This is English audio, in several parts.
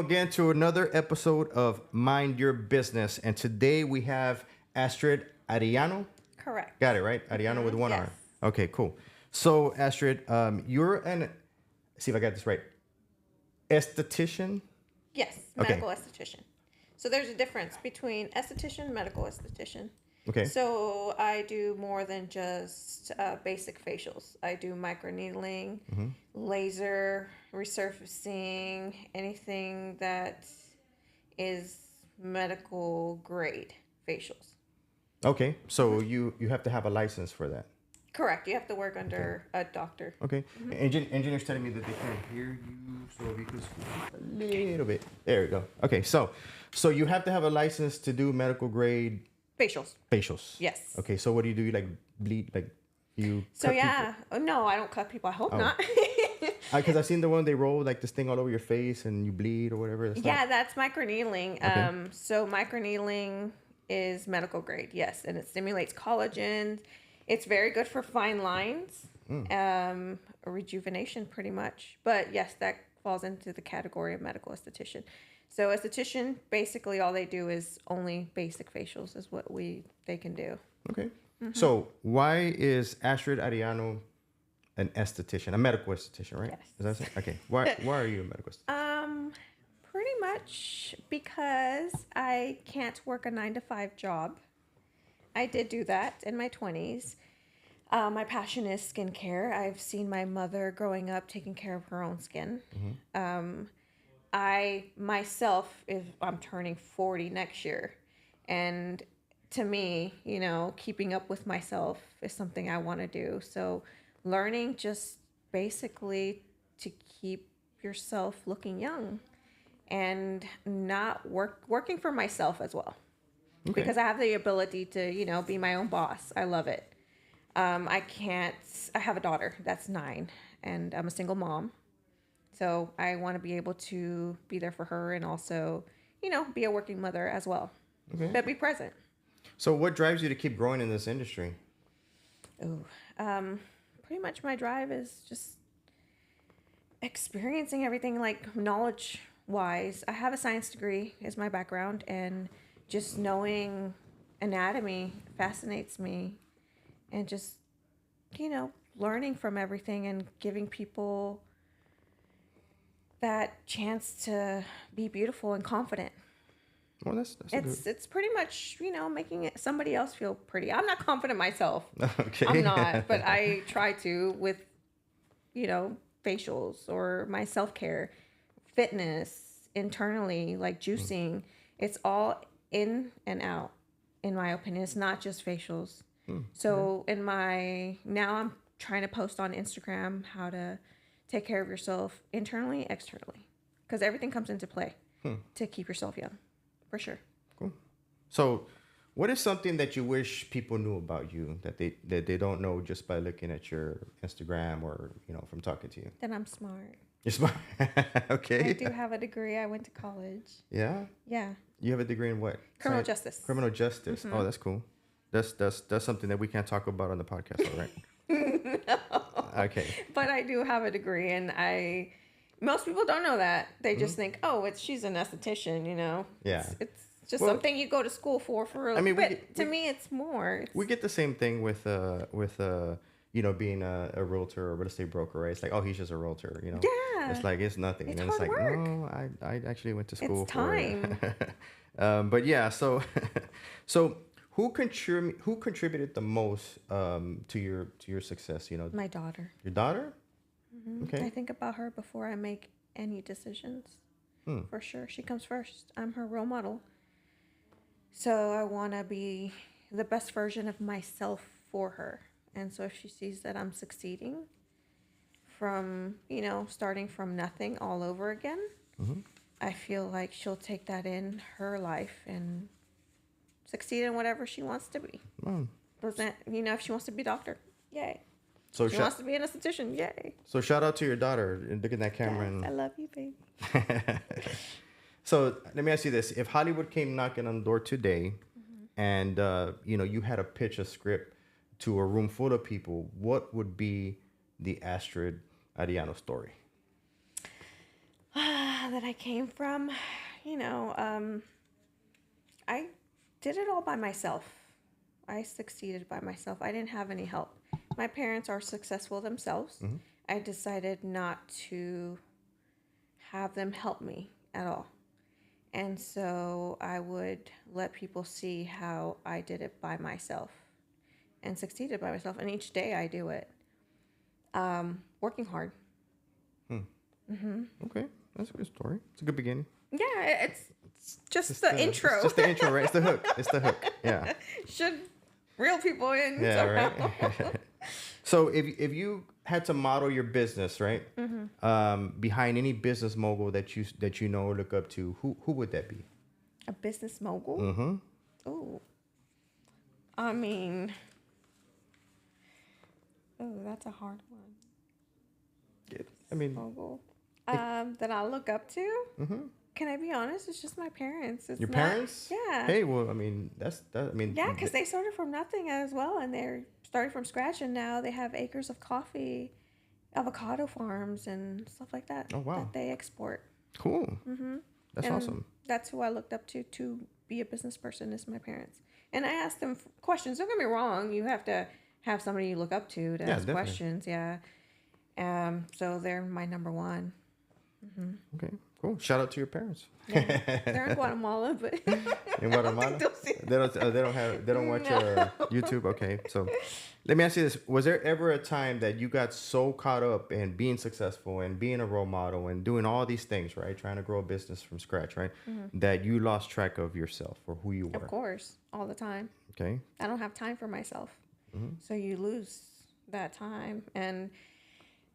Again to another episode of Mind Your Business. And today we have Astrid Ariano. Correct. Got it, right? Ariano with one Yes. R. Okay, cool. So, Astrid, you're see if I got this right, esthetician? Yes, Okay. medical esthetician. So there's a difference between esthetician and medical esthetician. Okay. So I do more than just basic facials. I do microneedling, laser, resurfacing, anything that is medical grade facials. Okay, so you have to have a license for that. Correct. You have to work under a doctor. Okay. Engineers telling me that they can't hear you, so if you could scoot a little bit. There we go. Okay, so you have to have a license to do medical grade Facials. facials. Yes. Okay, so what do? You like bleed? Like you? So cut yeah, no, I don't cut people. I hope not. Because I've seen the one they roll like this thing all over your face and you bleed or whatever. That's microneedling. Okay. So microneedling is medical grade, yes, and it stimulates collagen. It's very good for fine lines, rejuvenation, pretty much. But yes, that falls into the category of medical esthetician. So esthetician, basically, all they do is only basic facials is what they can do. Okay. So why is Astrid Ariano an esthetician, a medical esthetician, right? Yes. Is that it? Okay. Why are you a medical esthetician? Pretty much because I can't work a 9-to-5 job. I did do that in my 20s. My passion is skincare. I've seen my mother growing up taking care of her own skin. I myself, if I'm turning 40 next year, and to me, keeping up with myself is something I want to do. So learning just basically to keep yourself looking young and not working for myself as well. Okay. Because I have the ability to, be my own boss. I love it. I have a daughter that's 9 and I'm a single mom. So I want to be able to be there for her and also, be a working mother as well. Okay. But be present. So what drives you to keep growing in this industry? Pretty much my drive is just experiencing everything, like knowledge wise. I have a science degree is my background, and just knowing anatomy fascinates me, and just, learning from everything and giving people that chance to be beautiful and confident. Well, that's It's pretty much, making somebody else feel pretty. I'm not confident myself. Okay. I'm not, but I try to with, facials or my self-care, fitness internally, like juicing. It's all in and out, in my opinion. It's not just facials. So now I'm trying to post on Instagram how to take care of yourself internally, externally, because everything comes into play to keep yourself young, for sure. Cool. So what is something that you wish people knew about you that they don't know just by looking at your Instagram or, from talking to you? Then I'm smart. You're smart. Okay. I do have a degree. I went to college. Yeah? Yeah. You have a degree in what? Criminal justice. Criminal justice. Oh, that's cool. That's something that we can't talk about on the podcast, all right? No. Okay. But I do have a degree, and most people don't know that. They just think, she's an esthetician, Yeah. It's just something you go to school for a bit. To me, it's more. We get the same thing with being a realtor or real estate broker, right? It's like, he's just a realtor, Yeah. It's like, it's nothing. It's And it's hard like, work. no, I actually went to school It's for time. it. But yeah, so who contributed the most to your success? My daughter. Your daughter? I think about her before I make any decisions. For sure. She comes first. I'm her role model. So I want to be the best version of myself for her. And so if she sees that I'm succeeding from, starting from nothing all over again, I feel like she'll take that in her life and succeed in whatever she wants to be. If she wants to be a doctor, yay. So she wants to be an esthetician, yay. So shout out to your daughter and look at that camera. Yes, I love you, baby. So let me ask you this: if Hollywood came knocking on the door today, and you had to pitch a script to a room full of people, what would be the Astrid Ariano story? that I came from, you know, I did it all by myself. I succeeded by myself. I didn't have any help. My parents are successful themselves. I decided not to have them help me at all. And so I would let people see how I did it by myself and succeeded by myself. And each day I do it. Working hard. Okay, that's a good story. It's a good beginning. Yeah, it's just the intro. It's just the intro, right? It's the hook. It's the hook. Yeah. Should reel people in. Yeah, somehow. right. So if you had to model your business, right, behind any business mogul that you know or look up to, who would that be? A business mogul? Oh. I mean, that's a hard one. I mean, Mogul. That I look up to? Can I be honest? It's just my parents. It's your not, parents? Yeah. Hey, well, I mean, yeah, because they started from nothing as well, and they're starting from scratch, and now they have acres of coffee, avocado farms, and stuff like that. Oh, wow. That they export. Cool. That's And awesome. That's who I looked up to be a business person, is my parents. And I asked them questions. Don't get me wrong. You have to have somebody you look up to ask definitely. questions. Yeah. So they're my number one. Okay, cool. Shout out to your parents. Yeah. They're in Guatemala, but In Guatemala, they don't watch YouTube. Okay, so let me ask you this: was there ever a time that you got so caught up in being successful and being a role model and doing all these things, right, trying to grow a business from scratch, right, that you lost track of yourself or who you were? of course, all the time. Okay. I don't have time for myself. So you lose that time. And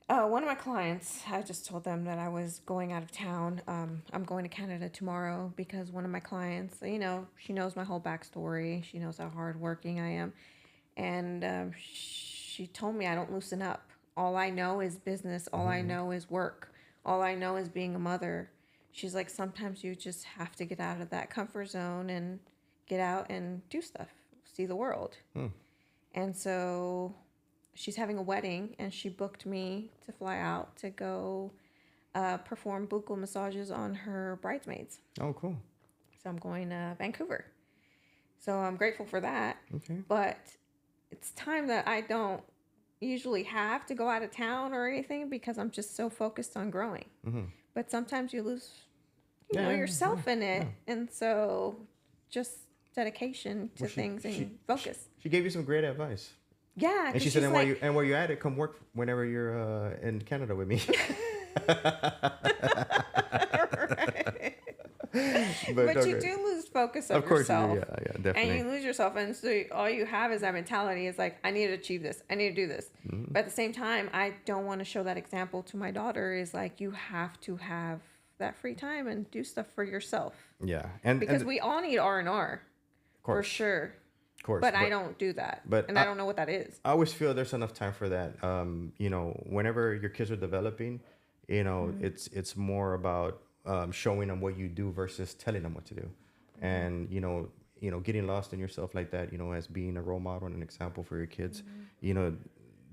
one of my clients, I just told them that I was going out of town. I'm going to Canada tomorrow because one of my clients, you know, she knows my whole backstory. She knows how hardworking I am. And she told me I don't loosen up. All I know is business. All I know is work. All I know is being a mother. She's like, sometimes you just have to get out of that comfort zone and get out and do stuff, see the world. And so she's having a wedding, and she booked me to fly out to go perform buccal massages on her bridesmaids. Oh, cool. So I'm going to Vancouver. So I'm grateful for that. Okay. But it's time that I don't usually have to go out of town or anything because I'm just so focused on growing. But sometimes you lose, you know, yourself in it. And so just dedication to things and focus. She gave you some great advice. Yeah, and she said, "And where you at it, come work whenever you're in Canada with me." But you do lose focus of yourself. You do. Yeah, definitely. And you lose yourself, and so all you have is that mentality. Is like, I need to achieve this. I need to do this. But at the same time, I don't want to show that example to my daughter. Is like, you have to have that free time and do stuff for yourself. Yeah, because we all need R&R, for sure. But I don't do that. And I don't know what that is. I always feel there's enough time for that. You know, whenever your kids are developing, you know, it's more about showing them what you do versus telling them what to do. And, you know, getting lost in yourself like that, you know, as being a role model and an example for your kids, you know,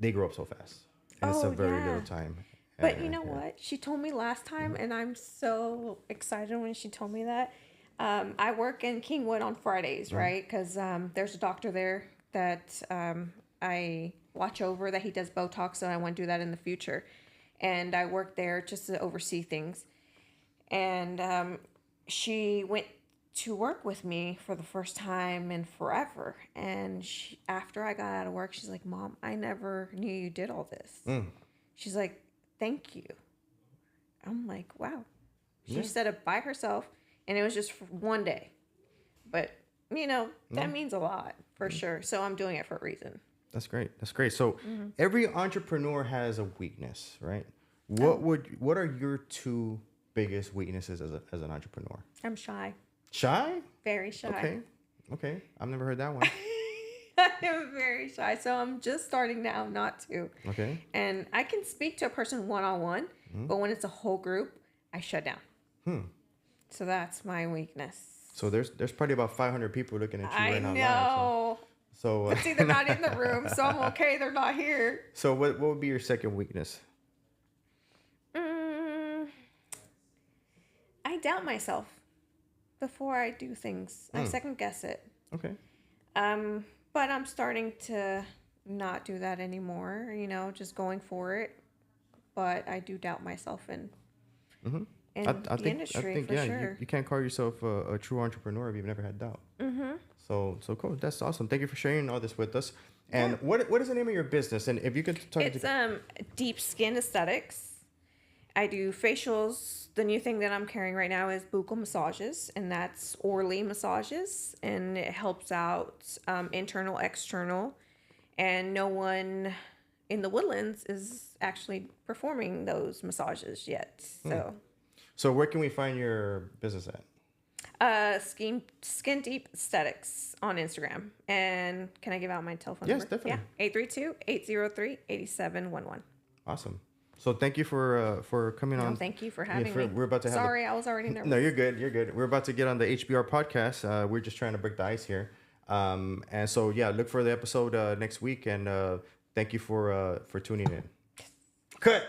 they grow up so fast. And it's a very little time. But you know what? She told me last time, and I'm so excited when she told me that. I work in Kingwood on Fridays, right? Because there's a doctor there that I watch over, that he does Botox, so I want to do that in the future. And I work there just to oversee things. And she went to work with me for the first time in forever. And after I got out of work, she's like, "Mom, I never knew you did all this." She's like, "Thank you." I'm like, wow. She said it by herself. And it was just for one day. But, you know, that means a lot for sure. So I'm doing it for a reason. That's great. That's great. So every entrepreneur has a weakness, right? What are your two biggest weaknesses as an entrepreneur? I'm shy. Shy? Very shy. Okay. I've never heard that one. I am very shy. So I'm just starting now not to. Okay. And I can speak to a person one-on-one. But when it's a whole group, I shut down. So that's my weakness. So there's probably about 500 people looking at you right now. I know. So but see, they're not in the room, so I'm okay. They're not here. So what would be your second weakness? doubt myself before I do things. I second guess it. Okay. But I'm starting to not do that anymore, you know, just going for it. But I do doubt myself in the industry for sure. You can't call yourself a true entrepreneur if you've never had doubt. So cool. That's awesome. Thank you for sharing all this with us. And what is the name of your business? And if you could talk It's Deep Skin Aesthetics. I do facials. The new thing that I'm carrying right now is buccal massages, and that's Orly massages, and it helps out internal, external, and no one in the Woodlands is actually performing those massages yet. So where can we find your business at? Skin Deep Aesthetics on Instagram. And can I give out my telephone number? Yes, definitely. Yeah, 832-803-8711. Awesome. So thank you for coming on. Thank you for having me. We're about to have Sorry, I was already nervous. No, you're good. You're good. We're about to get on the HBR podcast. We're just trying to break the ice here. And so yeah, look for the episode next week. And thank you for tuning in. Cut.